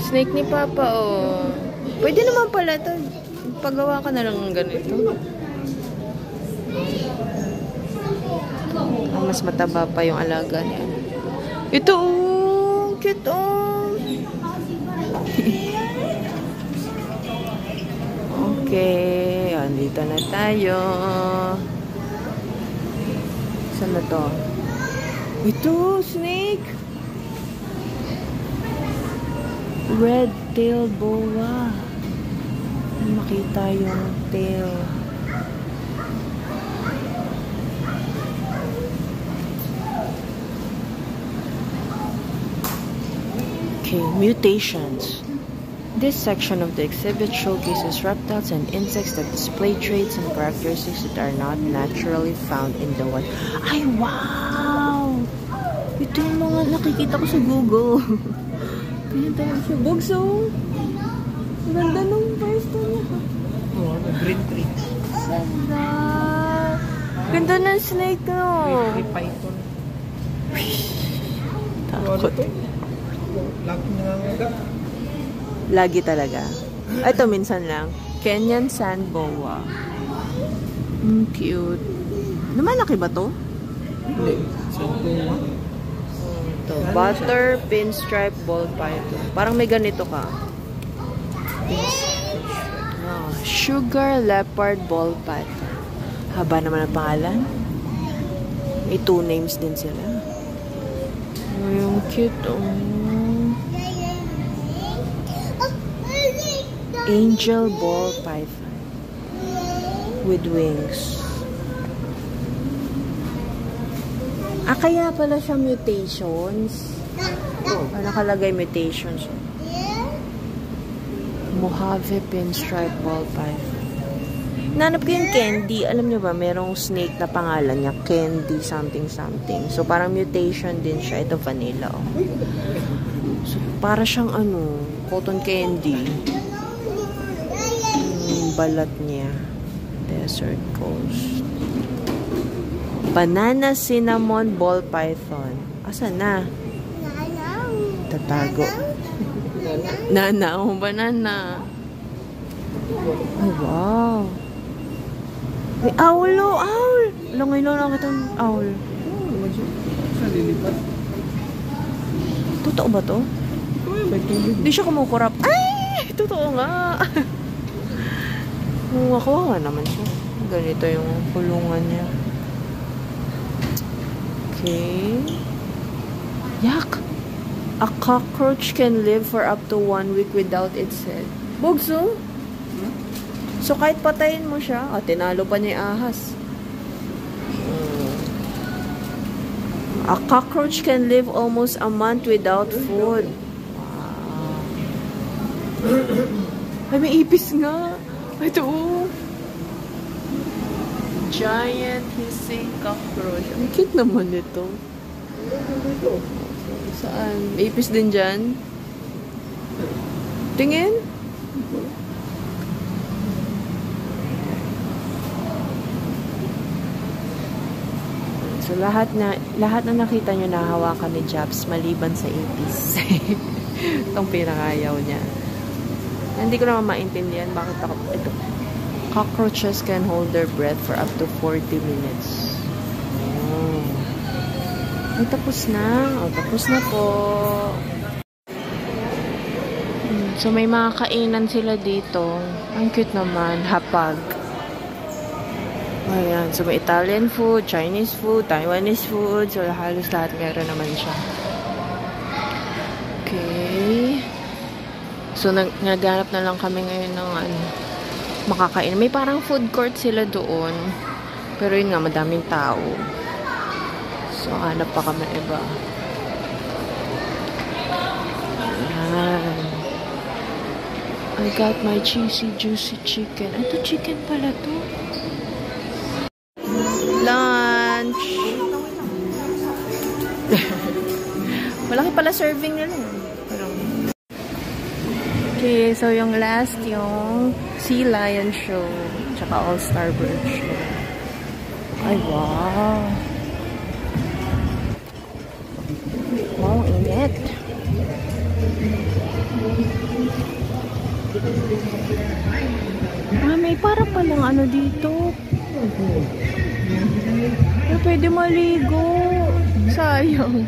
Snake ni Papa, oh. Pwede naman pala to. Pagawa ka na lang ng ganito. Mas mataba pa yung alaga niya. Ito, oh. Cute, oh. Okay. Andito na tayo. Saan na to? Ito, snake. Red-tailed boa. Makita yung tail. Okay, mutations. This section of the exhibit showcases reptiles and insects that display traits and characteristics that are not naturally found in the wild. Ay, wow! Ito yung mga nakikita ko sa Google. Ganyan tayo siya. Bugso! Ganda nung pwesto niya. Oh, green tree. Ganda! Ganda ng snake, no? May python. Takot. Laki na nga. Lagi talaga. Ito, minsan lang. Kenyan sand boa. Cute. Lumalaki ba to? Hindi. Sand boa. Ito. Butter pinstripe ball python. Parang may ganito ka. Oh, sugar leopard ball python. Haba naman ang pangalan. May 2 names din sila. Oh, yung cute. Oh. Angel ball python with wings. Kaya pala siya mutations. Nakalagay mutations. Mojave pinstripe ball python. Nanap ko yung candy. Alam niyo ba, merong snake na pangalan niya, candy something something. So parang mutation din siya. Ito vanilla. Oh. So para siyang cotton candy. Balat niya. Desert Coast. Banana cinnamon ball python. Asan na? Tatago. Nana. Oh, banana. Oh, wow. May owl, oh. Owl. Alam ngayon lang itong owl. Saan lilipat? Totoo ba to? Hindi siya kumukurap. Ay! Totoo nga. Kawawa naman siya. Ganito yung kulungan niya. Okay. Yak! A cockroach can live for up to 1 week without its head. Bugso? So kahit patayin mo siya, tinalo pa niya yung ahas. A cockroach can live almost a month without food. Wow. Ay, may ipis nga. Ito, giant hissing cockroach. Ang cute naman ito. Saan? May ipis din dyan? Tingin? So, lahat na nakita nyo nahawakan ni Japs maliban sa ipis. Itong pinakayaw niya. Hindi ko naman maintindihan bakit ako. Ito. Cockroaches can hold their breath for up to 40 minutes. Oh. Ay, tapos na. Oh, tapos na po. So, may mga kainan sila dito. Ang cute naman. Hapag. Ayan. So, may Italian food, Chinese food, Taiwanese food. So, halos lahat meron naman siya. Okay. So, naghanap na lang kami ngayon ng makakain. May parang food court sila doon. Pero yun nga, madaming tao. So, hanap pa kami iba. Ayan. I got my cheesy, juicy chicken. Ito, chicken pala to. Lunch! Malaki pala serving nila. Okay, so yung last, yung Sea Lion Show, tsaka All-Star Bird Show. Ay, wow! init. May para palang ano dito. Pwede maligo. Sayang.